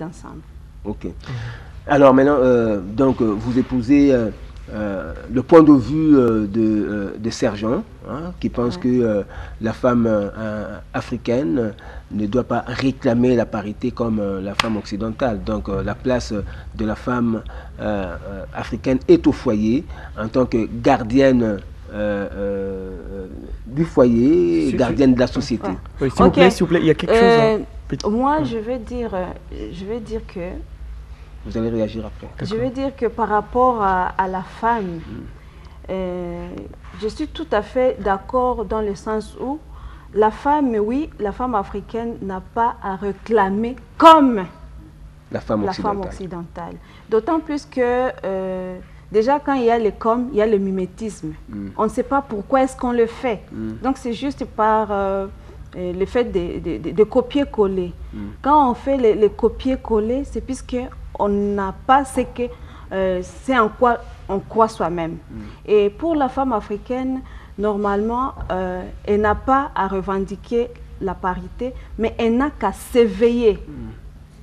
habitent ensemble. Ok. Alors maintenant, donc vous épousez le point de vue de Sergent, hein, qui pense que la femme africaine ne doit pas réclamer la parité comme la femme occidentale. Donc la place de la femme africaine est au foyer en tant que gardienne du foyer, gardienne de la société. Oui, s'il vous plaît, il y a quelque chose. Moi, je vais dire que... Vous allez réagir après. Je vais dire que par rapport à la femme, je suis tout à fait d'accord dans le sens où la femme, oui, la femme africaine n'a pas à réclamer comme la femme occidentale. D'autant plus que déjà quand il y a le comme, il y a le mimétisme. On ne sait pas pourquoi est-ce qu'on le fait. Donc c'est juste par le fait de copier-coller. Quand on fait les copier-coller, c'est puisque on n'a pas ce que c'est en quoi on croit soi-même. Et pour la femme africaine, normalement, elle n'a pas à revendiquer la parité, mais elle n'a qu'à s'éveiller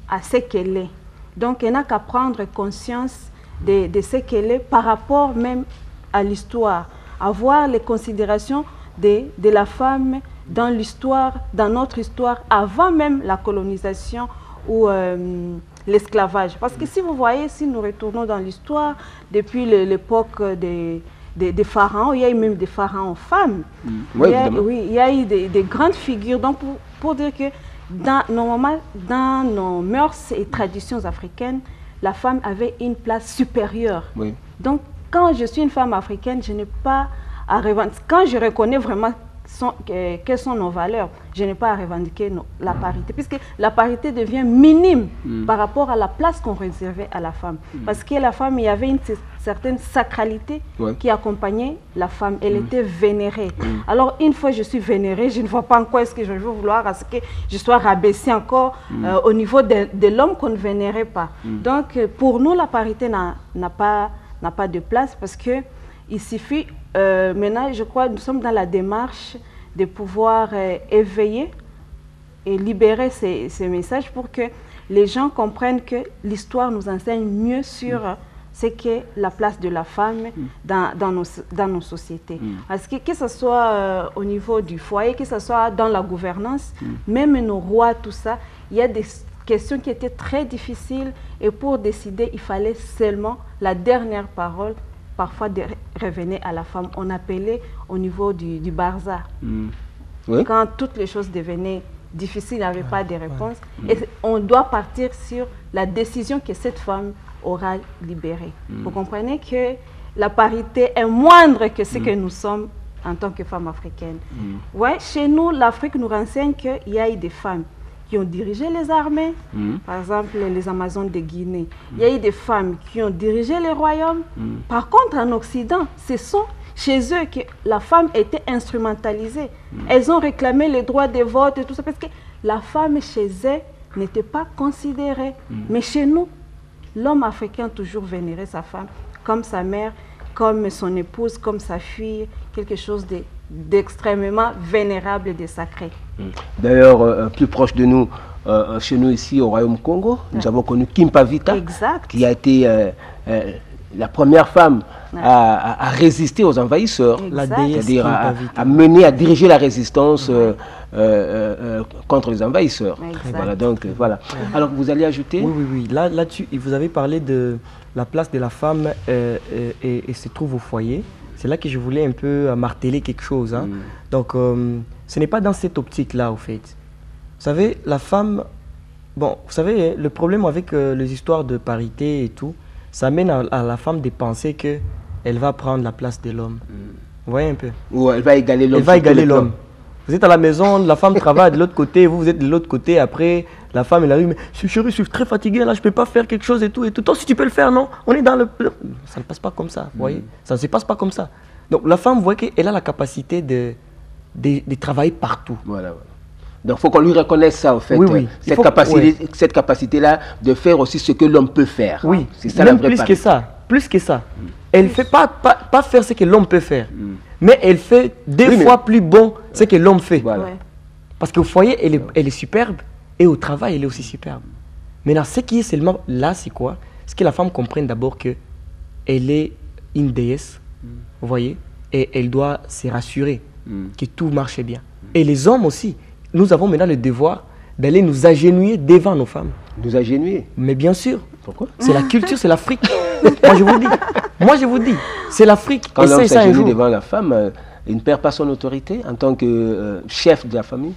à ce qu'elle est. Donc, elle n'a qu'à prendre conscience de ce qu'elle est par rapport même à l'histoire, avoir les considérations de la femme dans l'histoire, dans notre histoire, avant même la colonisation ou l'esclavage. Parce que si vous voyez, si nous retournons dans l'histoire, depuis l'époque des pharaons, il y a eu même des pharaons femmes. Oui, il y a eu des grandes figures. Donc, pour dire que dans nos mœurs et traditions africaines, la femme avait une place supérieure. Oui. Donc, quand je suis une femme africaine, je n'ai pas à revendiquer. Quand je reconnais vraiment quelles sont nos valeurs, je n'ai pas à revendiquer la parité, puisque la parité devient minime par rapport à la place qu'on réservait à la femme. Parce que la femme, il y avait une certaine sacralité qui accompagnait la femme. Elle était vénérée. Alors, une fois que je suis vénérée, je ne vois pas en quoi est-ce que je veux vouloir à ce que je sois rabaissée encore au niveau de l'homme qu'on ne vénérait pas. Donc, pour nous, la parité n'a pas de place parce que il suffit, maintenant, je crois, nous sommes dans la démarche de pouvoir éveiller et libérer ces messages pour que les gens comprennent que l'histoire nous enseigne mieux sur ce qu'est la place de la femme dans nos sociétés. Parce que ce soit au niveau du foyer, que ce soit dans la gouvernance, même nos rois, tout ça, il y a des questions qui étaient très difficiles et pour décider, il fallait seulement la dernière parole. Parfois revenait à la femme. On appelait au niveau du Barza. Oui. Quand toutes les choses devenaient difficiles, il n'y avait pas de réponse. Et on doit partir sur la décision que cette femme aura libérée. Vous comprenez que la parité est moindre que ce que nous sommes en tant que femmes africaines. Ouais, chez nous, l'Afrique nous renseigne qu'il y a eu des femmes qui ont dirigé les armées, par exemple les Amazones de Guinée. Il y a eu des femmes qui ont dirigé les royaumes. Par contre, en Occident, ce sont chez eux que la femme était instrumentalisée. Elles ont réclamé les droits de vote et tout ça, parce que la femme chez eux n'était pas considérée. Mais chez nous, l'homme africain a toujours vénéré sa femme comme sa mère, comme son épouse, comme sa fille, quelque chose d'extrêmement vénérable et de sacré. D'ailleurs, plus proche de nous, chez nous ici au Royaume Congo, nous avons connu Kimpa Vita, qui a été la première femme à résister aux envahisseurs, c'est-à-dire à mener, à diriger la résistance contre les envahisseurs. Voilà, donc voilà. Alors vous allez ajouter? Oui. Là-dessus, vous avez parlé de la place de la femme et se trouve au foyer. C'est là que je voulais un peu marteler quelque chose. Hein. Donc, ce n'est pas dans cette optique-là, au fait. Vous savez, la femme... Bon, vous savez, le problème avec les histoires de parité et tout, ça mène à la femme de penser qu'elle va prendre la place de l'homme. Vous voyez un peu? Ou elle va égaler l'homme. Elle va égaler l'homme. Vous êtes à la maison, la femme travaille de l'autre côté, vous êtes de l'autre côté, après, la femme, elle arrive, mais chérie, je suis très fatiguée, là, je ne peux pas faire quelque chose et tout. Toi, si tu peux le faire, non? On est dans le... Ça ne passe pas comme ça, vous voyez? Ça ne se passe pas comme ça. Donc, la femme, vous voyez qu'elle a la capacité de travailler partout. Voilà. Donc, il faut qu'on lui reconnaisse ça, en fait. Oui. Cette capacité-là de faire aussi ce que l'homme peut faire. Oui, c'est ça, même plus que ça. Plus que ça. Elle ne fait pas faire ce que l'homme peut faire. Mais elle fait deux fois plus bon ce que l'homme fait. Voilà. Parce qu'au foyer, elle est superbe et au travail, elle est aussi superbe. Maintenant, ce qui est seulement là, c'est quoi? C'est que la femme comprenne d'abord qu'elle est une déesse, vous voyez, et elle doit se rassurer que tout marche bien. Et les hommes aussi, nous avons maintenant le devoir d'aller nous agenouiller devant nos femmes. Nous agenouiller? Mais bien sûr. Pourquoi? C'est la culture, c'est l'Afrique. Moi je vous dis, c'est l'Afrique. Quand l'homme s'agenouille devant la femme, il ne perd pas son autorité en tant que chef de la famille?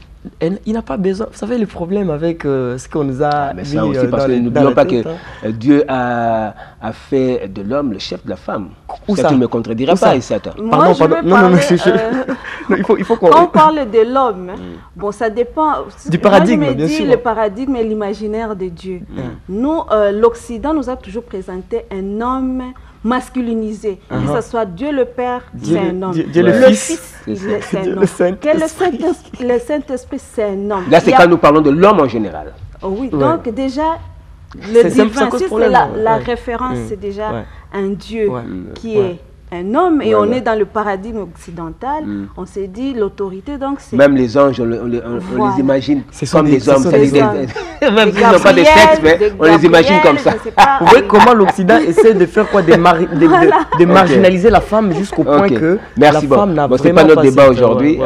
Il n'a pas besoin. Vous savez le problème avec ce qu'on nous a mais ça aussi, parce que n'oublions pas que Dieu a fait de l'homme le chef de la femme. Où ça, tu ne me contrediras pas, Issata. Moi, je veux non, il faut qu'on... Quand on parle de l'homme, bon, ça dépend... Du paradigme, bien sûr. Le paradigme et l'imaginaire de Dieu. Nous, l'Occident nous a toujours présenté un homme masculinisé. Que ce soit Dieu le Père, c'est un homme. Dieu le Fils, c'est un homme. Le Saint-Esprit, c'est un homme. Là, c'est quand nous parlons de l'homme en général. Oui, donc déjà, le divin, si c'est la référence, c'est déjà un Dieu qui est un homme, et on est dans le paradigme occidental, on s'est dit l'autorité, donc c'est... Même les anges, on les imagine comme des hommes. Même s'ils n'ont pas de sexe, mais on les imagine comme ça. Vous voyez comment l'Occident essaie de faire quoi, de marginaliser la femme jusqu'au point que la femme n'a vraiment pas... Ce n'est pas notre débat aujourd'hui.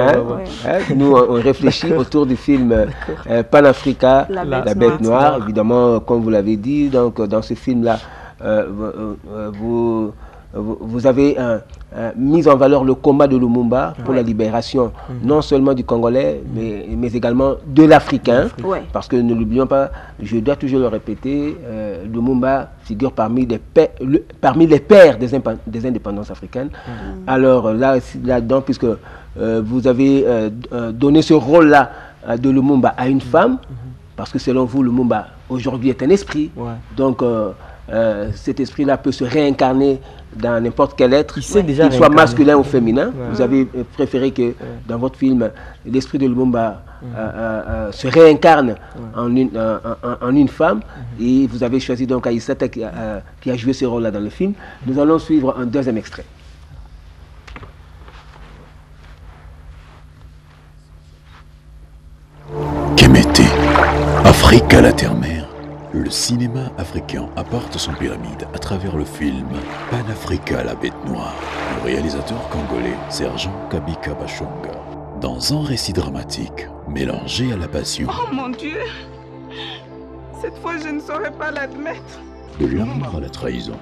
Nous, on réfléchit autour du film Pan-Africa, La Bête Noire. Évidemment, comme vous l'avez dit, donc dans ce film-là, vous avez mis en valeur le combat de Lumumba pour la libération non seulement du Congolais, mais également de l'Africain. Parce que ne l'oublions pas, je dois toujours le répéter, Lumumba figure parmi les pères des indépendances africaines. Alors là-dedans, puisque vous avez donné ce rôle-là de Lumumba à une femme, parce que selon vous, Lumumba aujourd'hui est un esprit. Donc cet esprit-là peut se réincarner dans n'importe quel être, qu'il soit masculin ou féminin. Vous avez préféré que dans votre film, l'esprit de Lumumba se réincarne en une femme, et vous avez choisi donc Aïssata qui a joué ce rôle-là dans le film. Nous allons suivre un deuxième extrait. Kemété, Afrique à la terre-mère. Le cinéma africain apporte son pyramide à travers le film Pan-Africa, la Bête Noire, du réalisateur congolais Sergent Kabika Bashonga. Dans un récit dramatique mélangé à la passion. Oh mon Dieu! Cette fois, je ne saurais pas l'admettre. De l'amour à la trahison.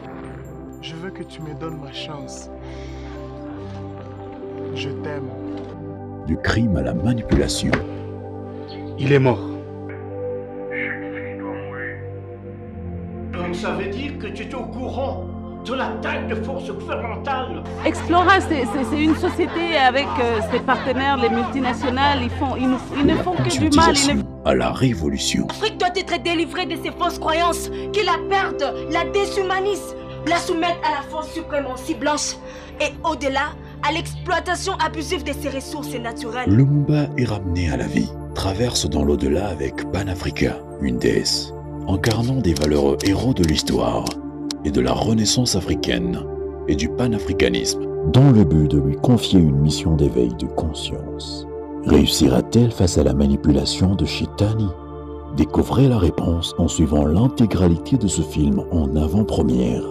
Je veux que tu me donnes ma chance. Je t'aime. Du crime à la manipulation. Il est mort. Donc ça veut dire que tu es au courant de l'attaque de forces gouvernementales. Explora, c'est une société avec ses partenaires, les multinationales. Ils ne font que du mal. À la révolution. L'Afrique doit être délivrée de ses fausses croyances, qui la perdent, la déshumanisent, la soumettent à la force suprématie blanche et au-delà, à l'exploitation abusive de ses ressources naturelles. Lumumba est ramené à la vie, traverse dans l'au-delà avec Pan-Africa, une déesse, incarnant des valeureux héros de l'histoire et de la renaissance africaine et du panafricanisme, dans le but de lui confier une mission d'éveil de conscience. Réussira-t-elle face à la manipulation de Chitani? Découvrez la réponse en suivant l'intégralité de ce film en avant-première,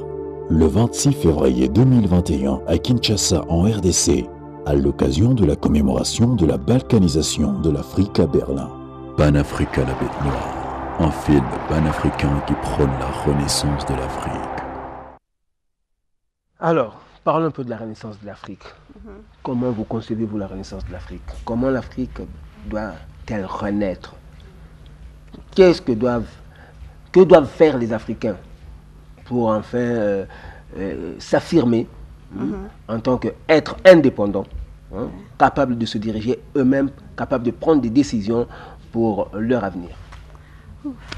le 26 février 2021 à Kinshasa en RDC, à l'occasion de la commémoration de la balkanisation de l'Afrique à Berlin. Pan-Africa, la Bête Noire. Un film panafricain qui prône la renaissance de l'Afrique. Alors, parlons un peu de la renaissance de l'Afrique. Comment vous concevez-vous la renaissance de l'Afrique? Comment l'Afrique doit-elle renaître? Que doivent faire les Africains pour enfin s'affirmer en tant qu'être indépendants, capables de se diriger eux-mêmes, capables de prendre des décisions pour leur avenir?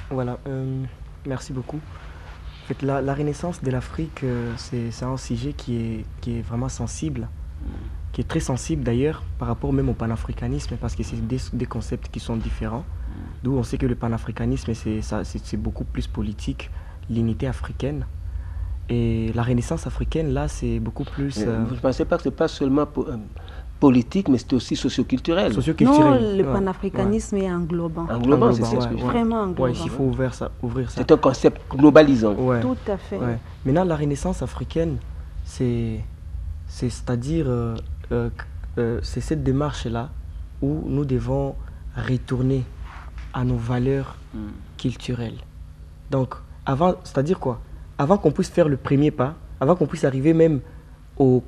Voilà, merci beaucoup. En fait, la renaissance de l'Afrique, c'est un sujet qui est vraiment sensible, qui est très sensible d'ailleurs par rapport même au panafricanisme, parce que c'est des concepts qui sont différents. D'où on sait que le panafricanisme, c'est beaucoup plus politique, l'unité africaine. Et la renaissance africaine, là, c'est beaucoup plus... Vous ne pensez pas que ce n'est pas seulement politique, mais c'est aussi socioculturel. Non, le panafricanisme est englobant. Englobant, c'est ce que je vraiment englobant. Ouais, il faut ouvrir ça. C'est un concept globalisant. Ouais. Tout à fait. Ouais. Maintenant, la Renaissance africaine, c'est-à-dire, c'est cette démarche-là où nous devons retourner à nos valeurs culturelles. Donc, avant, c'est-à-dire quoi? Avant qu'on puisse faire le premier pas, avant qu'on puisse arriver même au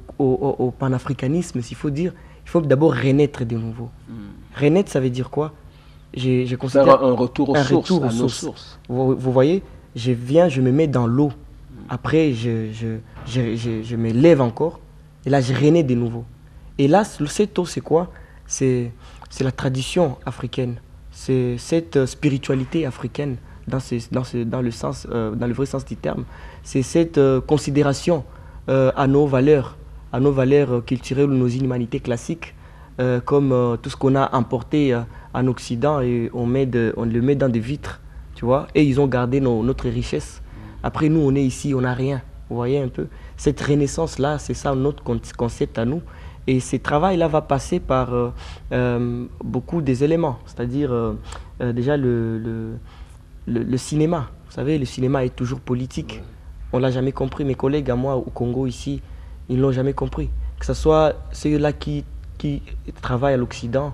panafricanisme, s'il faut dire, il faut d'abord renaître de nouveau. Renaître, ça veut dire quoi? Je considère faire un retour aux sources, à nos sources. Vous voyez, je viens, je me mets dans l'eau. Après, je me lève encore. Et là, je renais de nouveau. Et là, cette eau, c'est quoi? C'est la tradition africaine. C'est cette spiritualité africaine dans le vrai sens du terme. C'est cette considération à nos valeurs culturelles ou nos inhumanités classiques, comme tout ce qu'on a importé en Occident et on le met dans des vitres, tu vois, et ils ont gardé notre richesse. Après, nous, on est ici, on n'a rien. Vous voyez un peu? Cette renaissance-là, c'est ça notre concept à nous. Et ce travail-là va passer par beaucoup des éléments, c'est-à-dire déjà le cinéma. Vous savez, le cinéma est toujours politique. On ne l'a jamais compris. Mes collègues à moi au Congo ici, ils ne l'ont jamais compris. Que ce soit ceux-là qui travaillent à l'Occident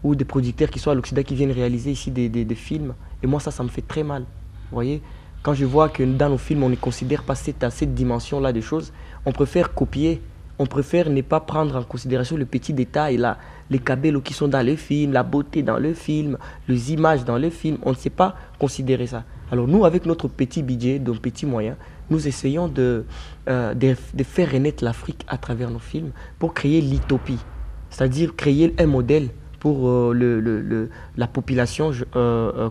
ou des producteurs qui sont à l'Occident qui viennent réaliser ici des films. Et moi, ça me fait très mal. Vous voyez? Quand je vois que dans nos films, on ne considère pas cette dimension-là des choses, on préfère copier. On préfère ne pas prendre en considération le petit détail, là, les cabellos qui sont dans le film, la beauté dans le film, les images dans le film. On ne sait pas considérer ça. Alors nous, avec notre petit budget, nos petits moyens, nous essayons de faire renaître l'Afrique à travers nos films pour créer l'utopie. C'est-à-dire créer un modèle pour la population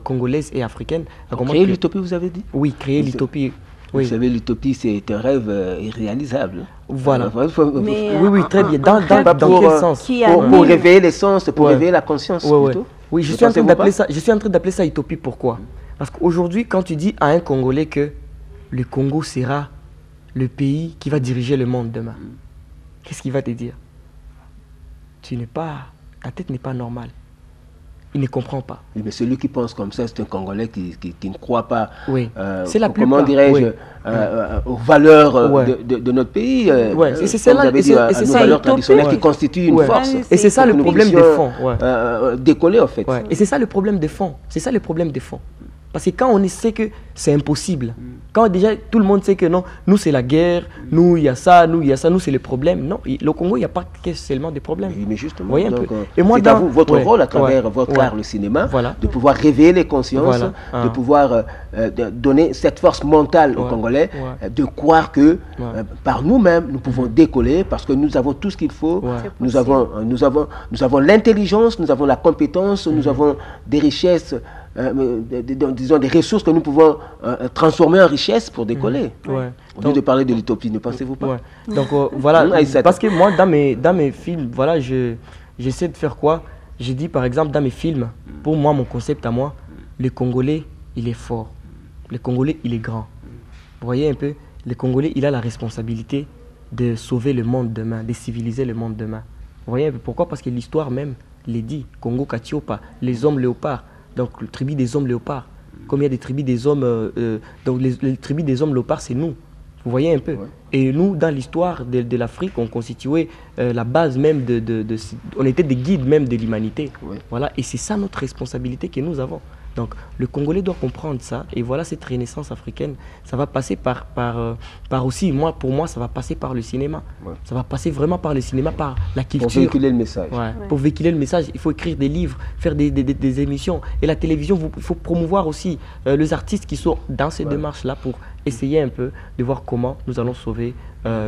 congolaise et africaine. Créer l'utopie, vous avez dit? Oui, créer l'utopie. Oui. Vous savez, l'utopie, c'est un rêve irréalisable. Voilà. Mais oui, très bien. Dans quel sens? Pour réveiller les sens, pour réveiller la conscience. plutôt. Oui, je suis en train d'appeler ça utopie. Pourquoi? Parce qu'aujourd'hui, quand tu dis à un Congolais que le Congo sera le pays qui va diriger le monde demain, qu'est-ce qu'il va te dire? Ta tête n'est pas normale. Il ne comprend pas. Oui, mais celui qui pense comme ça, c'est un Congolais qui ne croit pas, c'est la comment dirais-je, aux valeurs de notre pays. C'est celle-là, aux valeurs traditionnelles qui constituent une force. Et c'est ça le problème de fond. Décoller, en fait. Et c'est ça le problème de fond. C'est ça le problème de fond. Parce que quand on sait que c'est impossible, quand déjà tout le monde sait que non, nous c'est la guerre, nous il y a ça, nous c'est le problème. Non, le Congo, il n'y a pas que seulement des problèmes. Oui, mais justement, voyez donc, c'est à vous, votre rôle à travers votre art, le cinéma, de pouvoir réveiller les consciences, de pouvoir donner cette force mentale aux Congolais, de croire que par nous-mêmes, nous pouvons décoller parce que nous avons tout ce qu'il faut, nous avons l'intelligence, nous avons la compétence, nous avons des richesses, disons des ressources que nous pouvons transformer en richesse pour décoller. Au lieu de parler de l'utopie, ne pensez-vous pas? Donc voilà, parce que moi dans mes films, voilà, j'essaie de faire quoi? J'ai dit par exemple dans mes films, pour moi mon concept à moi, le Congolais il est fort, le Congolais il est grand. Vous voyez un peu, le Congolais il a la responsabilité de sauver le monde demain, de civiliser le monde demain. Vous voyez un peu pourquoi? Parce que l'histoire même les dit, Congo Katiopa, les hommes léopards. Donc, le tribu des hommes léopards. Comme il y a des tribus des hommes... donc, les tribus des hommes léopards, c'est nous. Vous voyez un peu. Et nous, dans l'histoire de l'Afrique, on constituait la base même on était des guides même de l'humanité. Voilà. Et c'est ça notre responsabilité que nous avons. Donc, le Congolais doit comprendre ça. Et voilà, cette renaissance africaine, ça va passer par aussi, pour moi, ça va passer par le cinéma. Ça va passer vraiment par le cinéma, par la culture. Pour véhiculer le message. Pour véhiculer le message, il faut écrire des livres, faire des émissions. Et la télévision, il faut promouvoir aussi les artistes qui sont dans ces démarches-là pour essayer un peu de voir comment nous allons sauver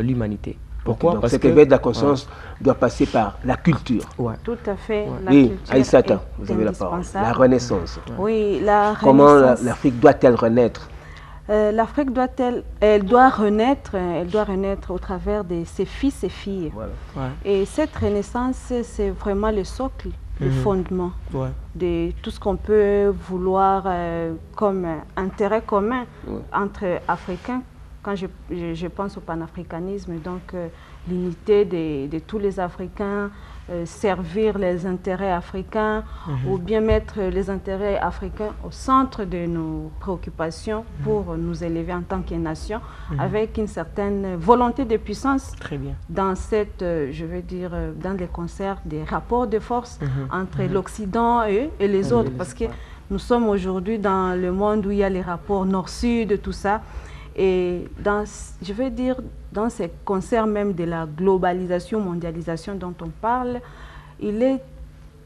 l'humanité. Pourquoi? Parce que l'éveil de la conscience doit passer par la culture. Tout à fait. La culture Aïssata, vous avez la parole. La renaissance. Oui, la renaissance. Comment l'Afrique doit-elle renaître? L'Afrique elle doit renaître au travers de ses fils et filles. Et cette renaissance, c'est vraiment le socle, le fondement de tout ce qu'on peut vouloir comme intérêt commun entre Africains. Quand je pense au panafricanisme, donc l'unité de tous les Africains, servir les intérêts africains ou bien mettre les intérêts africains au centre de nos préoccupations pour nous élever en tant que nation avec une certaine volonté de puissance. Très bien. Dans cette, je veux dire, dans les concerts des rapports de force entre l'Occident et les autres, parce que nous sommes aujourd'hui dans le monde où il y a les rapports nord-sud, tout ça. Et dans, je veux dire, dans ces concerts même de la globalisation, mondialisation dont on parle, il est,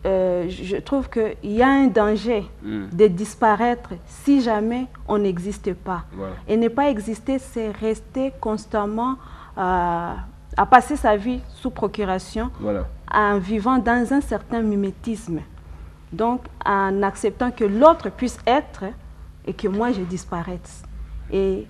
je trouve qu'il y a un danger de disparaître si jamais on n'existe pas. Voilà. Et ne pas exister, c'est rester constamment à passer sa vie sous procuration, en vivant dans un certain mimétisme. Donc, en acceptant que l'autre puisse être et que moi, je disparaisse. Et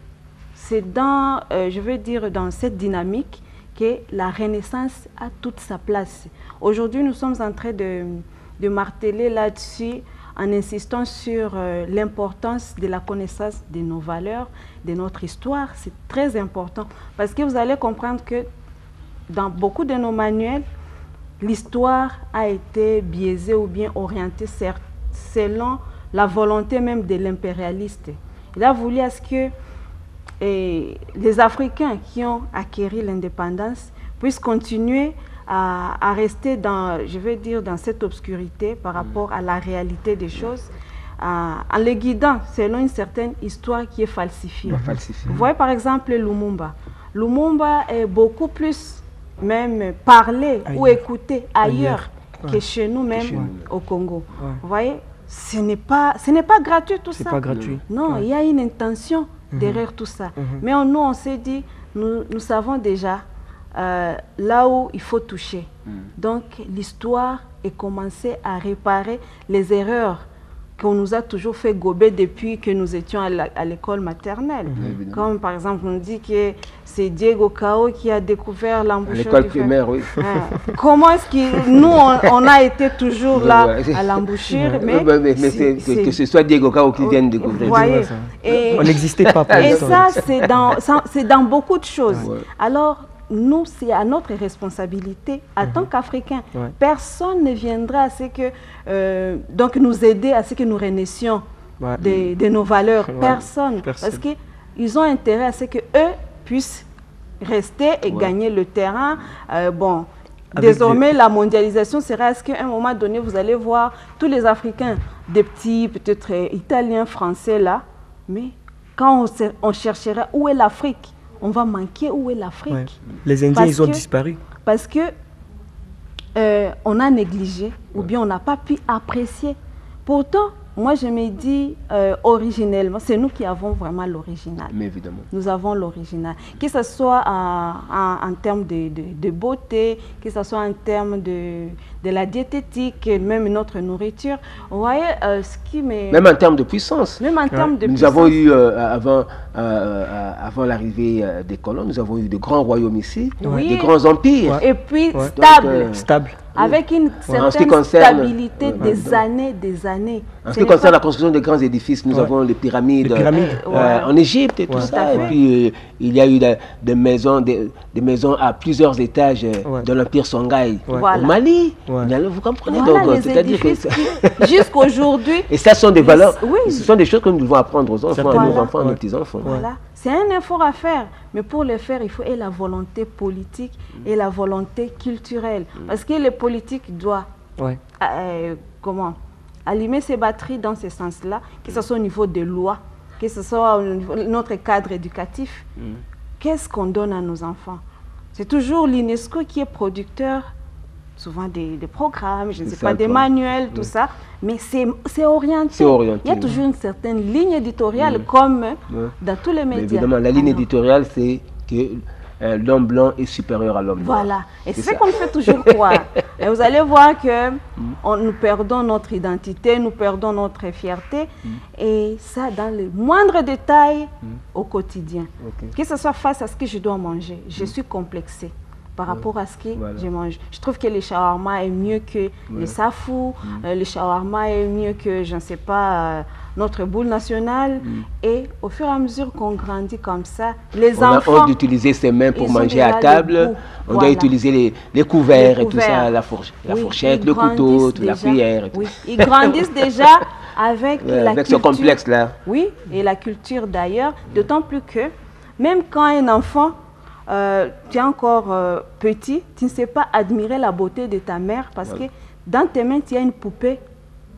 c'est dans, je veux dire, dans cette dynamique que la Renaissance a toute sa place. Aujourd'hui, nous sommes en train de marteler là-dessus en insistant sur l'importance de la connaissance de nos valeurs, de notre histoire. C'est très important parce que vous allez comprendre que dans beaucoup de nos manuels, l'histoire a été biaisée ou bien orientée selon la volonté même de l'impérialiste. Il a voulu à ce que les Africains qui ont acquis l'indépendance puissent continuer à rester dans, je vais dire, dans cette obscurité par rapport à la réalité des choses, en les guidant selon une certaine histoire qui est falsifiée. Vous voyez par exemple Lumumba. Lumumba est beaucoup plus même parlé ou écouté ailleurs que chez nous même au Congo. Vous voyez, ce n'est pas gratuit tout ça. C'est pas gratuit. Non, il y a une intention derrière tout ça. Mais nous, on s'est dit, nous savons déjà là où il faut toucher. Donc, l'histoire est commencée à réparer les erreurs qu'on nous a toujours fait gober depuis que nous étions à l'école maternelle. Comme par exemple, on dit que c'est Diego Cao qui a découvert l'embouchure. À l'école primaire, oui. Comment est-ce que nous, on a été toujours là à l'embouchure, mais que ce soit Diego Cao qui vienne découvrir. Voyez, on n'existait pas. Et ça, c'est dans beaucoup de choses. Alors, nous, c'est à notre responsabilité, en tant qu'Africains. Personne ne viendra à ce que, donc nous aider à ce que nous renaissions de nos valeurs. Personne. Parce qu'ils ont intérêt à ce qu'eux puissent rester et gagner le terrain. Bon, désormais, la mondialisation sera à ce qu'à un moment donné, vous allez voir tous les Africains, des petits, peut-être Italiens, Français, là. Mais quand on cherchera où est l'Afrique, on va manquer où est l'Afrique. Les Indiens, ils ont disparu. Parce que on a négligé ou bien on n'a pas pu apprécier. Pourtant, moi je me dis originellement, c'est nous qui avons vraiment l'original. Mais évidemment. Nous avons l'original. Que ce soit en termes de beauté, que ce soit en termes de la diététique, même notre nourriture. Vous voyez, ce qui me... Même en termes de puissance. Même en termes de nous puissance. Avons eu, avant l'arrivée des colons, nous avons eu de grands royaumes ici, des grands empires. Et puis stable. Avec une certaine stabilité des années. En ce qui concerne la construction de grands édifices, nous avons les pyramides, en Égypte et tout ça. Et puis, il y a eu des maisons à plusieurs étages de l'Empire Songhai au Mali. Vous comprenez? Donc, c'est-à-dire que jusqu'aujourd'hui... Et ça sont des valeurs, ce sont des choses que nous devons apprendre aux enfants, à nos enfants, à nos petits-enfants. Voilà. C'est un effort à faire, mais pour le faire, il faut la volonté politique et la volonté culturelle. Parce que le politique doit allumer ses batteries dans ce sens-là, que ce soit au niveau des lois, que ce soit au niveau de notre cadre éducatif. Qu'est-ce qu'on donne à nos enfants? C'est toujours l'UNESCO qui est producteur, souvent des programmes, je ne sais pas, des manuels, tout ça, mais c'est orienté. Il y a toujours une certaine ligne éditoriale, comme dans tous les médias. Mais évidemment, la ligne éditoriale, c'est que l'homme blanc est supérieur à l'homme noir. Voilà, et c'est ce qu'on fait toujours croire. Et vous allez voir que nous perdons notre identité, nous perdons notre fierté, et ça dans les moindres détails au quotidien. Que ce soit face à ce que je dois manger, je suis complexée. par rapport à ce que je mange. Je trouve que le shawarma est mieux que le safou, le shawarma est mieux que, je ne sais pas, notre boule nationale. Et au fur et à mesure qu'on grandit comme ça, les enfants... On a honte d'utiliser ses mains pour manger à table. On doit utiliser les couverts et tout ça, la fourchette, le couteau, la cuillère. Et tout. Ils grandissent déjà avec la culture. Ce complexe-là. Oui, et la culture d'ailleurs, d'autant plus que même quand un enfant... tu es encore petit, tu ne sais pas admirer la beauté de ta mère parce que dans tes mains, tu as une poupée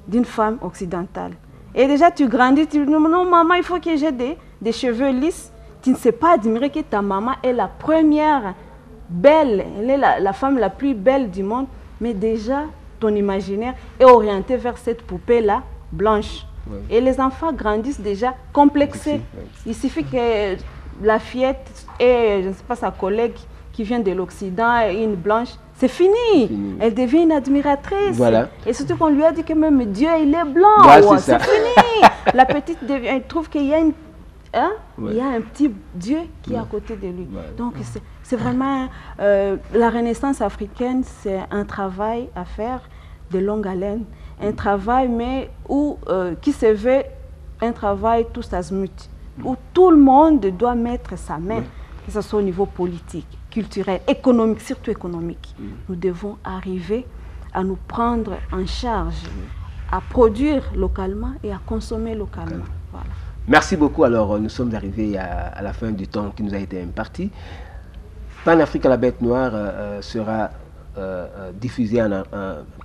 d'une femme occidentale. Et déjà, tu grandis, tu dis, non, maman, il faut que j'ai des cheveux lisses. Tu ne sais pas admirer que ta maman est la première belle, elle est la femme la plus belle du monde. Mais déjà, ton imaginaire est orienté vers cette poupée-là, blanche. Et les enfants grandissent déjà complexés. Il suffit que la fillette et je ne sais pas sa collègue qui vient de l'Occident, une blanche, c'est fini. Elle devient une admiratrice. Et surtout qu'on lui a dit que même Dieu, il est blanc. C'est fini. La petite elle trouve qu'il y a il y a un petit Dieu qui est à côté de lui. Donc c'est vraiment la Renaissance africaine, c'est un travail à faire de longue haleine, un travail mais qui se veut un travail tous azimuts, où tout le monde doit mettre sa main, que ce soit au niveau politique, culturel, économique, surtout économique. Nous devons arriver à nous prendre en charge, à produire localement et à consommer localement. Voilà. Merci beaucoup. Alors, nous sommes arrivés à la fin du temps qui nous a été imparti. Pan-Afrique à la bête noire sera diffusé,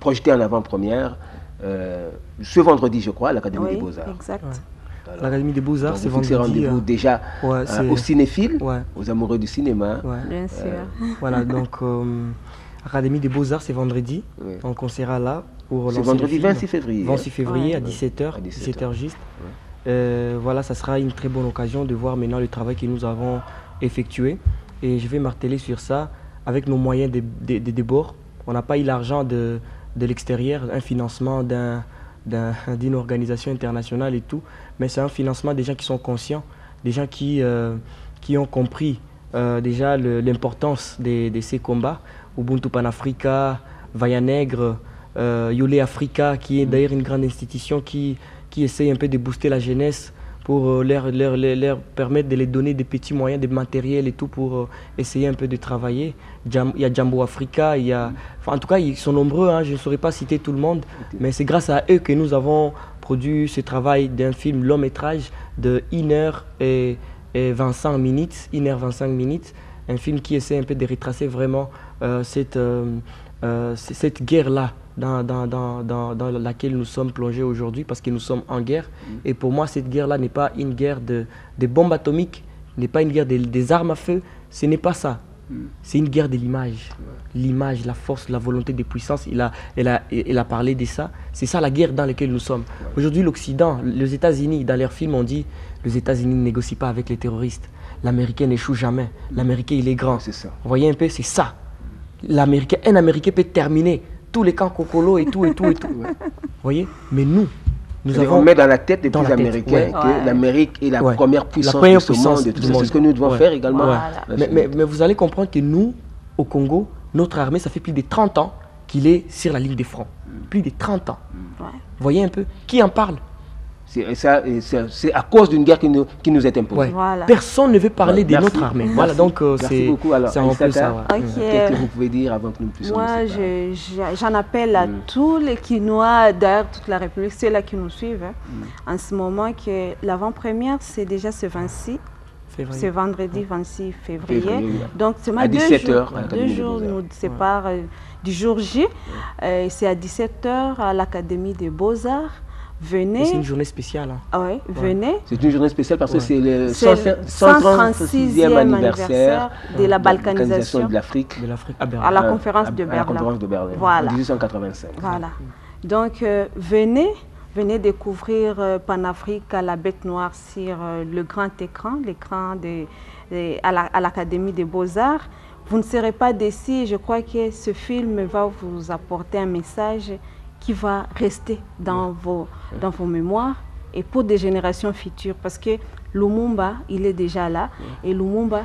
projeté en avant-première ce vendredi, je crois, à l'Académie des Beaux-Arts. Exact. L'Académie des Beaux-Arts, c'est vendredi. Rendez-vous déjà aux cinéphiles, aux amoureux du cinéma. Bien sûr. Voilà, donc Académie des Beaux-Arts, c'est vendredi. Donc on sera là pour lancer. C'est vendredi 26 février. 26 février à 17h, 17h juste. Voilà, ça sera une très bonne occasion de voir maintenant le travail que nous avons effectué. Et je vais marteler sur ça avec nos moyens de bord. On n'a pas eu l'argent de l'extérieur, un financement d'une organisation internationale et tout, mais c'est un financement des gens qui sont conscients, des gens qui ont compris déjà l'importance de ces combats. Ubuntu Panafrica, Vaya Negre, Yole Africa, qui est d'ailleurs une grande institution qui essaye un peu de booster la jeunesse pour leur permettre de les donner des petits moyens, des matériels et tout pour essayer un peu de travailler. Il y a Jambo Africa, en tout cas ils sont nombreux, je ne saurais pas citer tout le monde, mais c'est grâce à eux que nous avons produit ce travail d'un film long métrage de 1h25 minutes, 1h25 minutes, un film qui essaie un peu de retracer vraiment cette guerre-là dans laquelle nous sommes plongés aujourd'hui, parce que nous sommes en guerre. Et pour moi, cette guerre-là n'est pas une guerre de bombes atomiques, n'est pas une guerre des armes à feu, ce n'est pas ça. C'est une guerre de l'image. L'image, la force, la volonté de puissance, il a parlé de ça. C'est ça la guerre dans laquelle nous sommes. Aujourd'hui, l'Occident, les États-Unis, dans leurs films, on dit les États-Unis ne négocient pas avec les terroristes. L'Américain n'échoue jamais. L'Américain, il est grand. Vous voyez un peu, c'est ça. Un Américain peut terminer tous les camps Kokolo et tout. Vous voyez? Mais nous avons... On met dans la tête des pays américains que l'Amérique est la première puissance de ce monde. C'est ce que nous devons faire également. Mais vous allez comprendre que nous, au Congo, notre armée, ça fait plus de 30 ans qu'il est sur la ligne des fronts. Plus de 30 ans. Vous voyez un peu? Qui en parle? C'est à cause d'une guerre qui nous est imposée. Personne ne veut parler de notre armée. Voilà, donc merci beaucoup. Alors, c'est un peu ça. Qu'est-ce que vous pouvez dire avant que nous puissions... Moi, j'en appelle à tous les Kinois, d'ailleurs toute la République, ceux-là qui nous suivent, en ce moment, que l'avant-première, c'est déjà ce 26 février. C'est vendredi 26 février. Donc, c'est à 17h. 2 jours nous séparent du jour J. C'est à 17h à l'Académie des Beaux-Arts. Venez. C'est une journée spéciale. Oui, venez. C'est une journée spéciale parce que c'est le 136e anniversaire de la balkanisation de l'Afrique à la conférence de Berlin. Voilà. 1885. Voilà. Donc, venez découvrir Pan-Afrique à la bête noire sur le grand écran, l'écran à l'Académie des Beaux-Arts. Vous ne serez pas déçus. Je crois que ce film va vous apporter un message qui va rester dans vos mémoires et pour des générations futures. Parce que Lumumba, il est déjà là. Et Lumumba,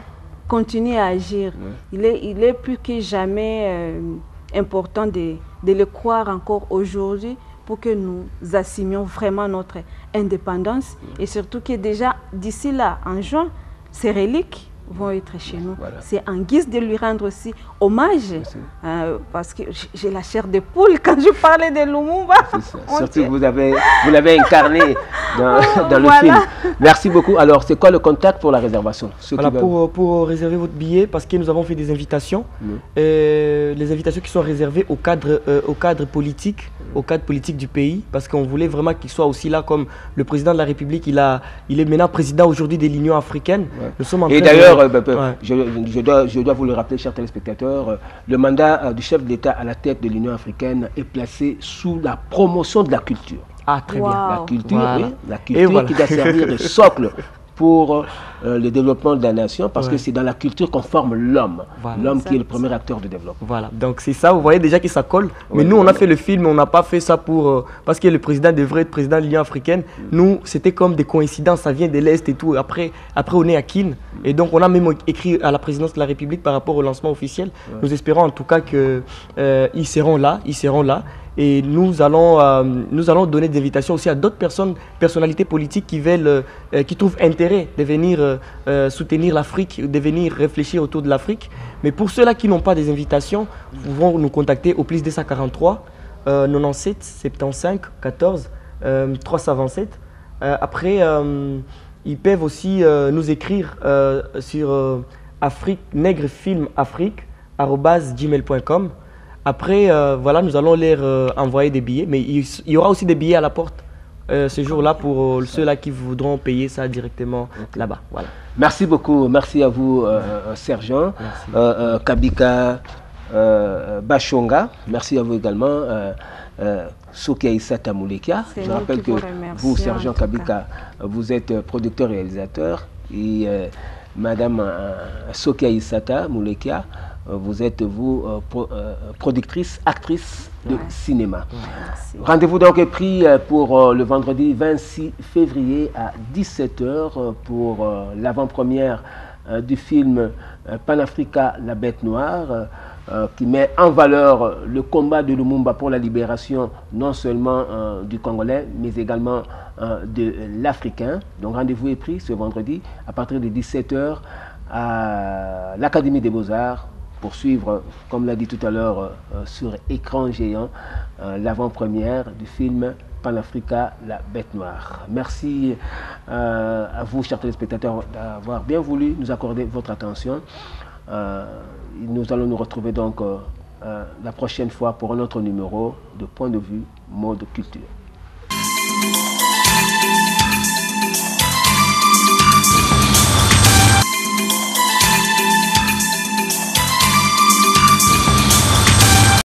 continue à agir. Il est plus que jamais important de le croire encore aujourd'hui pour que nous assumions vraiment notre indépendance et surtout que déjà d'ici là, en juin, ces reliques vont être chez nous. Voilà. C'est en guise de lui rendre aussi hommage, parce que j'ai la chair de poule quand je parlais de Lumumba. Surtout vous l'avez incarné dans le film. Merci beaucoup. Alors, c'est quoi le contact pour la réservation? Voilà, pour réserver votre billet, parce que nous avons fait des invitations, les invitations qui sont réservées au cadre politique, du pays, parce qu'on voulait vraiment qu'il soit aussi là comme le président de la République. Il est maintenant président aujourd'hui de l'Union africaine. Nous sommes en train d'ailleurs, je dois vous le rappeler, chers téléspectateurs, le mandat du chef de l'État à la tête de l'Union africaine est placé sous la promotion de la culture. Ah, très bien. La culture, oui, la culture qui doit servir de socle pour le développement de la nation, parce que c'est dans la culture qu'on forme l'homme, l'homme qui est le premier acteur de développement. Voilà, donc c'est ça, vous voyez déjà que ça colle, mais nous on a fait le film, on n'a pas fait ça pour, parce que le président devrait être président de l'Union africaine, nous c'était comme des coïncidences, ça vient de l'Est et tout, après on est à Kin, et donc on a même écrit à la présidence de la République par rapport au lancement officiel, nous espérons en tout cas qu'ils seront là, et nous allons donner des invitations aussi à d'autres personnalités politiques qui trouvent intérêt de venir soutenir l'Afrique, de venir réfléchir autour de l'Afrique. Mais pour ceux-là qui n'ont pas des invitations, vous pouvez nous contacter au plus 243 97 75 14 327. Après, ils peuvent aussi nous écrire sur negrefilmafrique@gmail.com. Après, voilà, nous allons leur envoyer des billets, mais il y aura aussi des billets à la porte ce jour-là pour ceux-là qui voudront payer ça directement là-bas. Voilà. Merci beaucoup, merci à vous, sergent Kabika Bashonga. Merci à vous également, Sokia Issata Moulekia. Je rappelle que vous, sergent Kabika, vous êtes producteur et réalisateur, et Madame Sokia Issata Moulekia, vous êtes productrice, actrice de cinéma. Rendez-vous donc est pris pour le vendredi 26 février à 17 h pour l'avant-première du film Panafrica, la bête noire, qui met en valeur le combat de Lumumba pour la libération non seulement du Congolais, mais également de l'Africain. Donc rendez-vous est pris ce vendredi à partir de 17 h à l'Académie des Beaux-Arts, pour suivre, comme l'a dit tout à l'heure, sur écran géant, l'avant-première du film Panafrica, la bête noire. Merci à vous, chers téléspectateurs, d'avoir bien voulu nous accorder votre attention. Nous allons nous retrouver donc la prochaine fois pour un autre numéro de Point de vue Mode Culture.